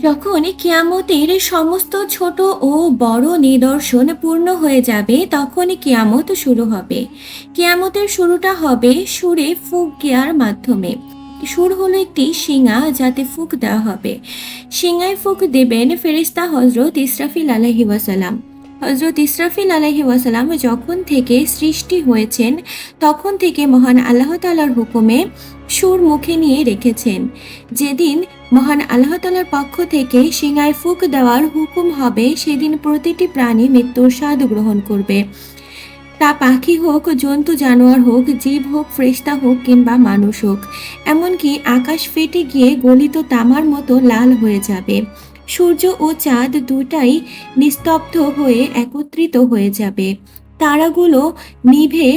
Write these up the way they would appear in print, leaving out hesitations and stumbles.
যখন কিয়ামতের সমস্ত ছোট ও বড় নিদর্শন পূর্ণ হয়ে যাবে তখনই কিয়ামত শুরু হবে। কিয়ামতের শুরুটা হবে সুরে ফুঁক দেওয়ার মাধ্যমে। সুর হলো একটি শিঙা যাতে ফুঁক দেওয়া হবে। শিঙায় ফুঁক দেবেন ফেরেশতা হযরত ইসরাফিল আলাইহি ওয়াসাল্লাম। হযরত ইসরাফিল আলাইহি ওয়াসাল্লাম যখন থেকে সৃষ্টি হয়েছেন তখন থেকে মহান আল্লাহ তাআলার হুকুমে সুর মুখে নিয়ে রেখেছেন। যেদিন মহান আল্লাহ তাআলার পক্ষ থেকে শিঙায় ফুঁক দেওয়ার হুকুম হবে সেদিন প্রতিটি প্রাণী মৃত্যুর স্বাদ গ্রহণ করবে। তা পাখি হোক, জন্তু জানোয়ার হোক, জীব হোক, ফেরেশতা হোক কিংবা মানুষ হোক। এমনকি আকাশ ফেটে গিয়ে গলিত তামার মতো লাল হয়ে যাবে। সূর্য ও চাঁদ দুটাই নিস্তব্ধ হয়ে একত্রিত হয়ে যাবে। তারাগুলো নিভে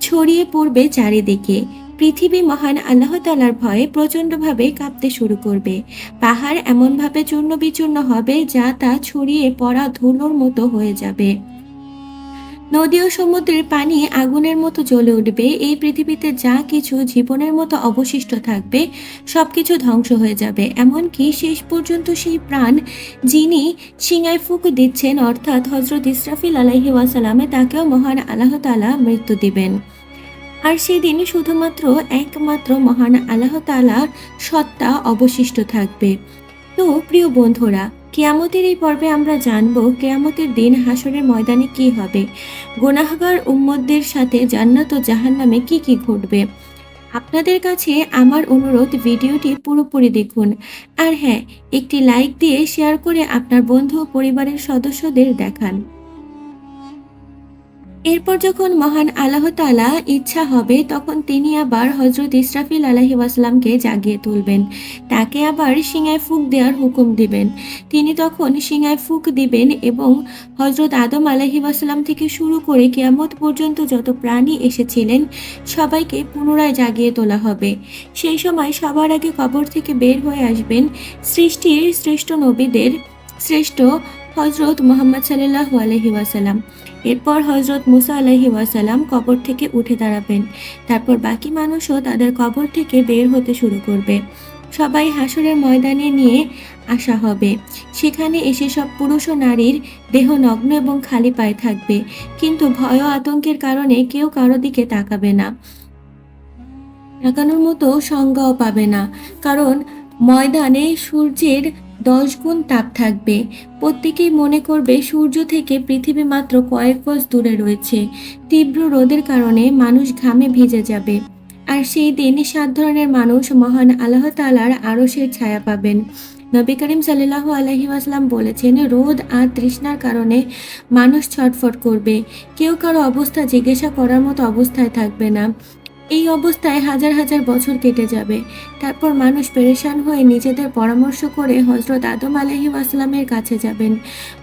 ছড়িয়ে পড়বে চারিদিকে। পৃথিবী মহান আল্লাহ তাআলার ভয়ে প্রচণ্ডভাবে কাঁপতে শুরু করবে। পাহাড় এমনভাবে চূর্ণ বিচূর্ণ হবে যা তা ছড়িয়ে পড়া ধুলোর মতো হয়ে যাবে। নদী ও সমুদ্রের পানি আগুনের মতো জ্বলে উঠবে। এই পৃথিবীতে যা কিছু জীবনের মতো অবশিষ্ট থাকবে সবকিছু ধ্বংস হয়ে যাবে। এমনকি শেষ পর্যন্ত সেই প্রাণ যিনি শিঙায় ফুঁক দিচ্ছেন অর্থাৎ হযরত ইসরাফিল আলাইহি ওয়াসাল্লাম, তাকেও মহান আল্লাহ তাআলা মৃত্যু দিবেন। আর সেদিন শুধুমাত্র একমাত্র মহান আল্লাহ তাআলার সত্তা অবশিষ্ট থাকবে। তো প্রিয় বন্ধুরা, কিয়ামতের এই পর্বে আমরা জানব কিয়ামতের দিন হাসরের ময়দানে কি হবে, গুনাহগার উম্মতদের সাথে জান্নাত ও জাহান্নামে কি কি ঘটবে। আপনাদের কাছে আমার অনুরোধ, ভিডিওটি পুরোপুরি দেখুন। আর হ্যাঁ, একটি লাইক দিয়ে শেয়ার করে আপনার বন্ধু ও পরিবারের সদস্যদের দেখান। এরপর যখন মহান আল্লাহ তাআলা ইচ্ছা হবে তখন তিনি আবার হযরত ইসরাফিল আলাইহি ওয়াসাল্লামকে জাগিয়ে তুলবেন। তাকে আবার শিঙায় ফুঁক দেওয়ার হুকুম দিবেন। তিনি তখন শিঙায় ফুঁক দিবেন এবং হযরত আদম আলাইহি ওয়াসাল্লাম থেকে শুরু করে কিয়ামত পর্যন্ত যত প্রাণী এসেছিলেন সবাইকে পুনরায় জাগিয়ে তোলা হবে। সেই সময় সবার আগে কবর থেকে বের হয়ে আসবেন সৃষ্টির শ্রেষ্ঠ নবীদের শ্রেষ্ঠ হযরত মুহাম্মদ সাল্লাল্লাহু আলাইহি ওয়াসাল্লাম। এরপর হযরত মুসা আলাইহি ওয়াসাল্লাম কবর থেকে উঠে দাঁড়াবেন। তারপর বাকি মানুষও তাদের কবর থেকে বের হতে শুরু করবে। সবাই হাসরের ময়দানে নিয়ে আসা হবে। সেখানে এসে সব পুরুষ ও নারীর দেহ নগ্ন এবং খালি পায়ে থাকবে। কিন্তু ভয় ও আতঙ্কের কারণে কেউ কারো দিকে তাকাবে না। তাকানোর মতো সংজ্ঞাও পাবে না। কারণ ময়দানে সূর্যের 10 গুণ তাপ থাকবে। প্রত্যেকেই মনে করবে সূর্য থেকে পৃথিবী মাত্র কয়েক গজ দূরে রয়েছে। তীব্র রোদের কারণে মানুষ ঘামে ভিজে যাবে। আর সেই দিন 7 ধরনের মানুষ মহান আল্লাহ তাআলার আরশের ছায়া পাবেন। নবী করিম সাল্লাল্লাহু আলাইহি ওয়াসাল্লাম বলেছেন, রোদ আর তৃষ্ণার কারণে মানুষ ছটফট করবে। কেউ কারো অবস্থা জিজ্ঞাসা করার মতো অবস্থায় থাকবে না। এই অবস্থায় হাজার হাজার বছর কেটে যাবে। তারপর মানুষ পেরেশান হয়ে নিজেদের পরামর্শ করে হযরত আদম আলাইহিস সালামের কাছে যাবেন।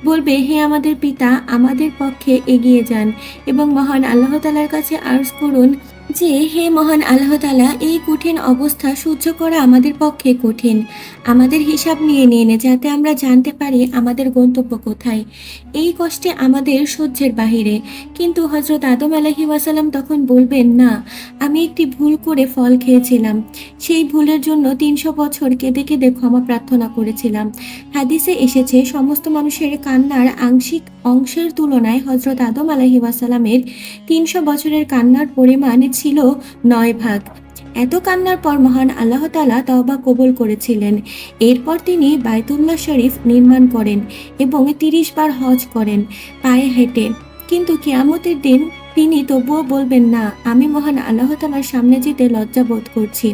বলবে, হে আমাদের পিতা, আমাদের পক্ষে এগিয়ে যান এবং মহান আল্লাহ তাআলার কাছে আরজ করুন যে, হে মহান আল্লাহ তাআলা, এই কঠিন অবস্থা সহ্য করা আমাদের পক্ষে কঠিন। আমাদের হিসাব নিয়ে নিন যাতে আমরা জানতে পারি আমাদের গন্তব্য কোথায়। এই কষ্টে আমাদের সহ্যের বাহিরে। কিন্তু হযরত আদম আলাইহিস সালাম তখন বলবেন, না, আমি একটি ভুল করে ফল খেয়েছিলাম। সেই ভুলের জন্য 300 বছর কেঁদে কেঁদে ক্ষমা প্রার্থনা করেছিলাম। হাদিসে এসেছে, সমস্ত মানুষের কান্নার আংশিক অংশের তুলনায় হযরত আদম আলাইহিস সালামের 300 বছরের কান্নার পরিমাণ ছিল 9 ভাগ। এত কান্নার পর মহান আল্লাহ তাআলা তওবা কবুল করেছিলেন। এরপর তিনি বাইতুল্লাহ শরীফ নির্মাণ করেন এবং 30 বার হজ করেন পায়ে হেঁটে। কিন্তু কিয়ামতের দিন তিনি তবুও বলবেন, না, আমি মহান আল্লাহ তাআলার সামনে যেতে লজ্জা বোধ করছি।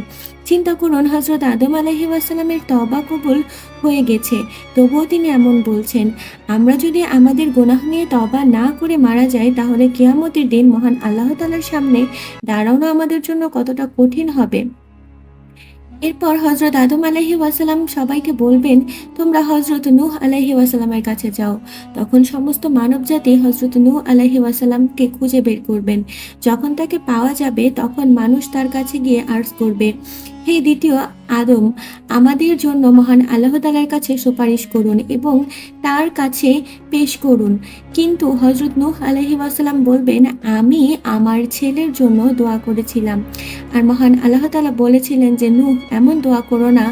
চিন্তা করুন, হযরত আদম আলাইহিস সালামের তওবা কবুল হয়ে গেছে, তবুও তিনি এমন বলছেন। আমরা যদি আমাদের গুনাহ নিয়ে তওবা না করে মারা যাই তাহলে কিয়ামতের দিন মহান আল্লাহ তাআলার সামনে দাঁড়ানো আমাদের জন্য কতটা কঠিন হবে। এরপর হযরত আদম আলাইহিস সালাম সবাইকে বলবেন, তোমরা হযরত নূহ আলাইহিস সালামের কাছে যাও। তখন সমস্ত মানবজাতি হযরত নূহ আলাইহিস সালামকে খুঁজে বের করবেন। যখন তাকে পাওয়া যাবে তখন মানুষ তার কাছে গিয়ে আরজ করবে, হে দ্বিতীয় আদম, আমাদের জন্য মহান আল্লাহ তাআলার কাছে সুপারিশ করুন এবং তার কাছে পেশ করুন। কিন্তু হযরত নূহ আলাইহিস সালাম বলবেন, আমি আমার ছেলের জন্য দোয়া করেছিলাম। আর মহান আল্লাহ তাআলা বলেছিলেন যে, নূহ এমন দোয়া করো না,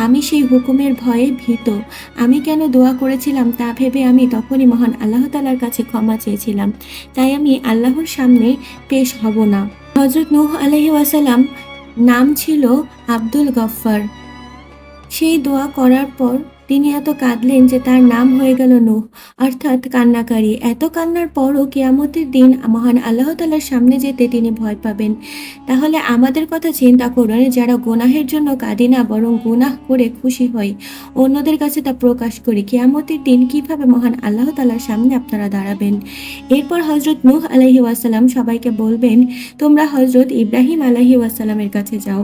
আমি সেই হুকুমের ভয়ে ভীত। আমি কেন দোয়া করেছিলাম তা ভেবে আমি তখনই মহান আল্লাহ তাআলার কাছে ক্ষমা চেয়েছিলাম। তাই আমি আল্লাহর সামনে পেশ হব না। হযরত নূহ আলাইহিস সালাম নাম ছিল আব্দুল গফফার। সেই দোয়া করার পর তিনি এত কাঁদলেন যে তার নাম হয়ে গেল নূহ, অর্থাৎ কান্নাকারী। এত কান্নার পরও কিয়ামতের দিন মহান আল্লাহ তাআলার সামনে যেতে তিনি ভয় পাবেন। তাহলে আমাদের কথা চিন্তা করুন, যারা গুনাহের জন্য কাঁদি না বরং গুনাহ করে খুশি হই, অন্যদের কাছে তা প্রকাশ করি, কিয়ামতের দিন কিভাবে মহান আল্লাহ তাআলার সামনে আপনারা দাঁড়াবেন। এরপর হযরত নূহ আলাইহিস সালাম সবাইকে বলবেন, তোমরা হযরত ইব্রাহিম আলাইহিস সালামের কাছে যাও।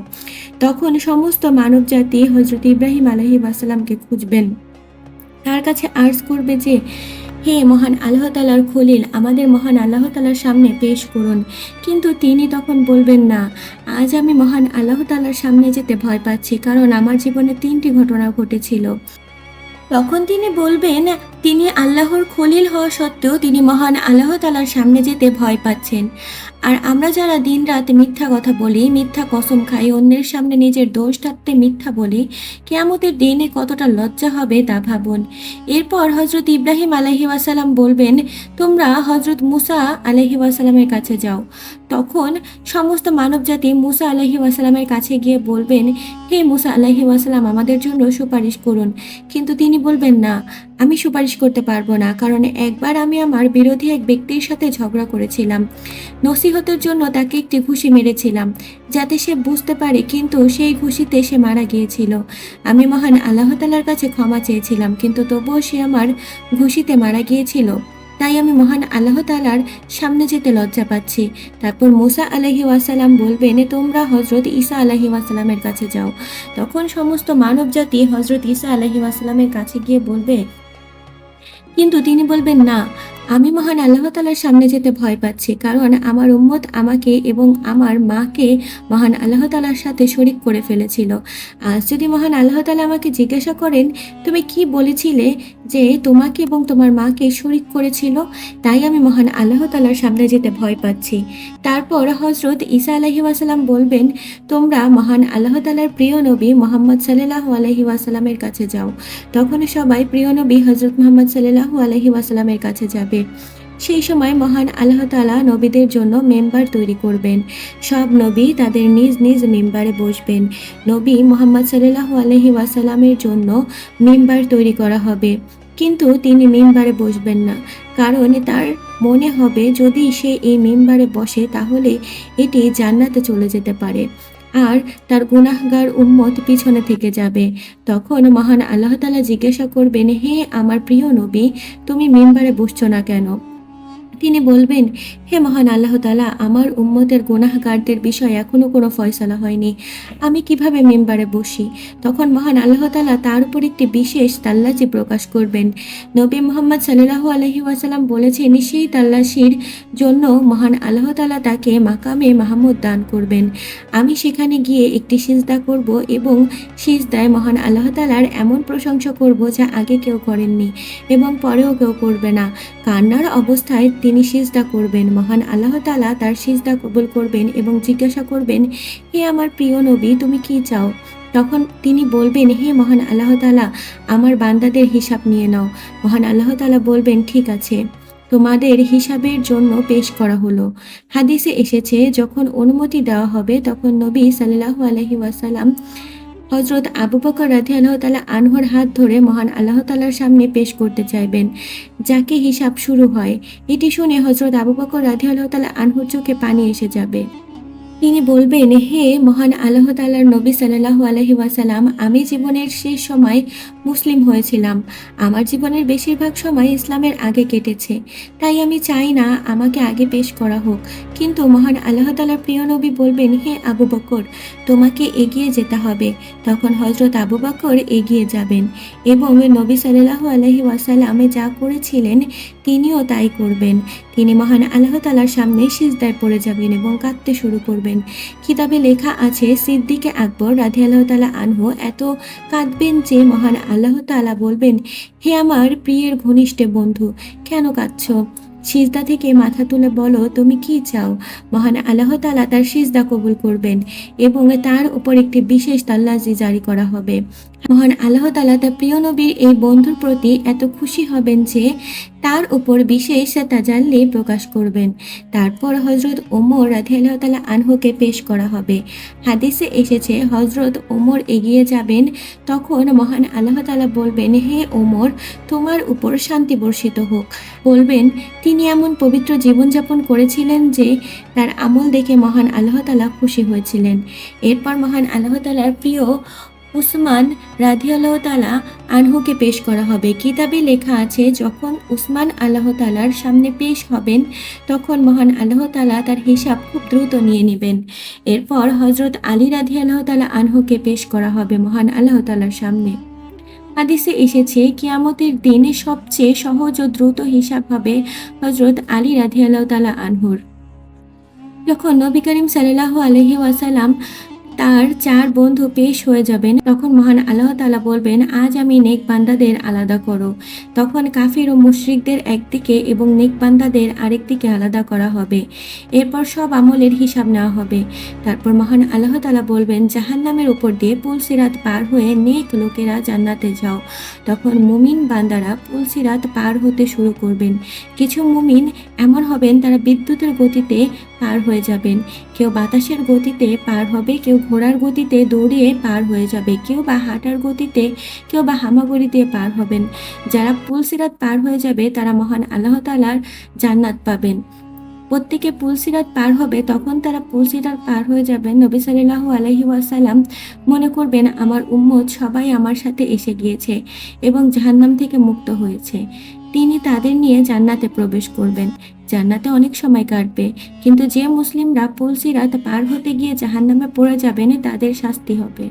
তখন সমস্ত মানবজাতি হযরত ইব্রাহিম আলাইহিস সালামকে খুঁজবেন। তার কাছে আর্জ করবে যে, হে মহান আল্লাহ তাআলার খলিল, আমাদের মহান আল্লাহ তাআলার সামনে পেশ করুন। কিন্তু তিনি তখন বলবেন, না, আজ আমি মহান আল্লাহ তাআলার সামনে যেতে ভয় পাচ্ছি, কারণ আমার জীবনে 3টি ঘটনা ঘটেছিল। তখন তিনি বলবেন, তিনি আল্লাহর খলিল হওয়া সত্ত্বেও তিনি মহান আল্লাহ তাআলার সামনে যেতে ভয় পাচ্ছেন। আর আমরা যারা দিনরাত মিথ্যা কথা বলি, মিথ্যা কসম খাই, অন্যের সামনে নিজের দোষ ঢাকতে মিথ্যা বলি, কিয়ামতের দিনে কতটা লজ্জা হবে তা ভাবুন। এরপর হযরত ইব্রাহিম আলাইহিস সালাম বলবেন, তোমরা হযরত মুসা আলাইহিস সালামের কাছে যাও। তখন সমস্ত মানবজাতি মুসা আলাইহিস সালামের কাছে গিয়ে বলবেন, হে মুসা আলাইহিস সালাম, আমাদের জন্য সুপারিশ করুন। কিন্তু তিনি বলবেন, না, আমি সুপারিশ করতে পারবো না, কারণ একবার আমি আমার বিরোধী এক ব্যক্তির সাথে ঝগড়া করেছিলাম। নসিহতের জন্য তাকে একটি ঘুষি মেরেছিলাম যাতে সে বুঝতে পারে, কিন্তু সেই ঘুষিতে সে মারা গিয়েছিল। আমি মহান আল্লাহ তাআলার কাছে ক্ষমা চেয়েছিলাম, কিন্তু তবুও সে আমার ঘুষিতে মারা গিয়েছিল। তাই আমি মহান আল্লাহ তাআলার সামনে যেতে লজ্জা পাচ্ছি। তারপর মুসা আলাইহিস সালাম বলবেন, তোমরা হযরত ঈসা আলাইহিস সালামের কাছে যাও। তখন সমস্ত মানবজাতি হযরত ঈসা আলাইহিস সালামের কাছে গিয়ে বলবে, কিন্তু তিনি বলবেন, না, আমি মহান আল্লাহ তাআলার সামনে যেতে ভয় পাচ্ছি, কারণ আমার উম্মত আমাকে এবং আমার মাকে মহান আল্লাহ তাআলার সাথে শরীক করে ফেলেছিল। আজ যদি মহান আল্লাহ তাআলা আমাকে জিজ্ঞাসা করেন, তুমি কি বলেছিলে যে তোমাকে এবং তোমার মাকে শরীক করেছিল, তাই আমি মহান আল্লাহ তাআলার সামনে যেতে ভয় পাচ্ছি। তারপর হযরত ঈসা আলাইহিস সালাম বলবেন, তোমরা মহান আল্লাহ তাআলার প্রিয় নবী মুহাম্মদ সাল্লাল্লাহু আলাইহি ওয়াসাল্লামের কাছে যাও। তখন সবাই প্রিয় নবী হযরত মুহাম্মদ সাল্লাল্লাহু আলাইহি ওয়াসাল্লামের কাছে যাবে। সেই সময় মহান আল্লাহ তাআলা নবীদের জন্য মেম্বার তৈরি করবেন। সব নবী তাদের নিজ নিজ মেম্বারে বসবেন। নবী মুহাম্মদ সাল্লাল্লাহু আলাইহি ওয়াসাল্লামের জন্য মেম্বার তৈরি করা হবে, কিন্তু তিনি মেম্বারে বসবেন না, কারণ তার মনে হবে যদি সে এই মেম্বারে বসে তাহলে এটি জান্নাতে চলে যেতে পারে, আর তার গুনাহগার উম্মত পিছনে থেকে যাবে। তখন মহান আল্লাহ তাআলা জিজ্ঞাসা করবেন, হে আমার প্রিয় নবী, তুমি মিম্বারে বসছো না কেন? তিনি বলবেন, হে মহান আল্লাহ তাআলা, আমার উম্মতের গুনাহগারদের বিষয়ে এখনো কোনো ফয়সালা হয়নি, আমি কিভাবে মিম্বারে বসি? তখন মহান আল্লাহ তাআলা তার উপর একটি বিশেষ তাল্লাচি প্রকাশ করবেন। নবী মুহাম্মদ সাল্লাল্লাহু আলাইহি ওয়াসাল্লাম বলেছেন, সেই তাল্লাচির জন্য মহান আল্লাহ তাআলা তাকে মাকামে মাহমুদ দান করবেন। আমি সেখানে গিয়ে একটি সিজদা করব এবং সিজদায় মহান আল্লাহ তাআলার এমন প্রশংসা করব যা আগে কেউ করেননি এবং পরেও কেউ করবে না। কান্নার অবস্থায় তিনি সিজদা করবেন। মহান আল্লাহ তাআলা তার সিজদা কবুল করবেন এবং জিজ্ঞাসা করবেন, হে আমার প্রিয় নবী, তুমি কি চাও? তখন তিনি বলবেন, হে মহান আল্লাহ তাআলা, আমার বান্দাদের হিসাব নিয়ে নাও। মহান আল্লাহ তাআলা বলবেন, ঠিক আছে, তোমাদের হিসাবের জন্য পেশ করা হলো। হাদিসে এসেছে, যখন অনুমতি দেওয়া হবে তখন নবী সাল্লাল্লাহু আলাইহি ওয়াসাল্লাম হযরত আবু বকর রাদিয়াল্লাহু তাআলা আনহুর হাত ধরে মহান আল্লাহ তাআলার সামনে পেশ করতে চাইবেন, যাকে হিসাব শুরু হয়। এটি শুনে হযরত আবু বকর রাদিয়াল্লাহু তাআলা আনহুর চোখে পানি এসে যাবে। তিনি বলবেন, হে মহান আল্লাহ তাআলার নবী সাল্লাল্লাহু আলাইহি ওয়াসাল্লাম, আমি জীবনের শেষ সময় মুসলিম হয়েছিলাম। আমার জীবনের বেশিরভাগ সময় ইসলামের আগে কেটেছে, তাই আমি চাই না আমাকে আগে পেশ করা হোক। কিন্তু মহান আল্লাহ তাআলার প্রিয় নবী বলবেন, হে আবু বকর, তোমাকে এগিয়ে যেতে হবে। তখন হযরত আবু বকর এগিয়ে যাবেন এবং নবী সাল্লাল্লাহু আলাইহি ওয়াসাল্লাম যা করেছিলেন তিনিও তাই করবেন। তিনি মহান আল্লাহ তাআলার সামনে সিজদায় পড়ে যাবেন এবং কাঁদতে শুরু করবেন। করবেন। কিতাবে লেখা আছে সিদ্দিকে আকবর রাদিয়াল্লাহু তাআলা আনহু এত কাঁদবেন যে মহান আল্লাহ তাআলা বলবেন, হে আমার প্রিয়ের ঘনিষ্ঠ বন্ধু, কেন কাঁদছ? সিজদা থেকে মাথা তুলে বলো তুমি কি চাও। মহান আল্লাহ তাআলা তার সিজদা কবুল করবেন এবং তার উপর একটি বিশেষ তাল্লাজি জারি করা হবে। মহান আল্লাহ তাআলা তার প্রিয় নবীর এই বন্ধুর প্রতি এত খুশি হবেন যে তার উপর বিশেষ তাজাল্লি প্রকাশ করবেন। তারপর হযরত ওমর রাদিয়াল্লাহু তাআলা আনহুকে পেশ করা হবে। হাদিসে এসেছে হযরত ওমর এগিয়ে যাবেন, তখন মহান আল্লাহ তাআলা বলবেন, হে ওমর, তোমার উপর শান্তি বর্ষিত হোক। বলবেন, তিনি এমন পবিত্র জীবনযাপন করেছিলেন যে তার আমল দেখে মহান আল্লাহ তাআলা খুশি হয়েছিলেন। এরপর মহান আল্লাহ তাআলার প্রিয় উসমান রাদিয়াল্লাহু তাআলা আনহুকে পেশ করা হবে। কিতাবে লেখা আছে যখন উসমান আল্লাহ তাআলার সামনে পেশ হবেন তখন মহান আল্লাহ তাআলা তার হিসাব খুব দ্রুত নিয়ে নেবেন। এরপর হযরত আলী রাদিয়াল্লাহু তাআলা আনহুকে পেশ করা হবে মহান আল্লাহ তাআলার সামনে। হাদিসে এসেছে কিয়ামতের দিনে সবচেয়ে সহজ ও দ্রুত হিসাব হবে হযরত আলী রাদিয়াল্লাহু তাআলা আনহুর। যখন নবী করিম সাল্লাল্লাহু আলাইহি ওয়াসাল্লাম তার 4 বন্ধু পেশ হয়ে যাবেন, তখন মহান আল্লাহ তাআলা বলবেন, আজ আমি নেক বান্দাদের আলাদা করো। তখন কাফির ও মুশরিকদের একদিকে এবং নেক বান্দাদের আরেকদিকে আলাদা করা হবে। এরপর সব আমলের হিসাব নেওয়া হবে। তারপর মহান আল্লাহ তাআলা বলবেন, জাহান্নামের উপর দিয়ে পুল সিরাত পার হয়ে নেক লোকেরা জান্নাতে যাও। তখন মুমিন বান্দারা পুল সিরাত পার হতে শুরু করবেন। কিছু মুমিন এমন হবেন তারা বিদ্যুতের গতিতে পার হয়ে যাবেন, কেউ বাতাসের গতিতে পার হবে, কেউ ঘোড়ার গতিতে দৌড়িয়ে পার হয়ে যাবে, কেউ বা হাঁটার গতিতে, কেউ বা হামাগুড়ি দিয়ে পার হবেন। যারা পুল সিরাত পার হয়ে যাবে তারা মহান আল্লাহ তাআলার জান্নাত পাবেন। প্রত্যেকে পুল সিরাত পার হবে, তখন তারা পুল সিরাত পার হয়ে যাবেন। নবী সাল্লাল্লাহু আলাইহি ওয়াসাল্লাম মনে করবেন আমার উম্মত সবাই আমার সাথে এসে গিয়েছে এবং জাহান্নাম থেকে মুক্ত হয়েছে। তিনি তাদের নিয়ে জান্নাতে প্রবেশ করবেন। জান্নাতে অনেক সময় কাটবে, কিন্তু যে মুসলিমরা পুল সিরাত পার হতে গিয়ে জাহান্নামে পড়ে যাবেন তাদের শাস্তি হবে।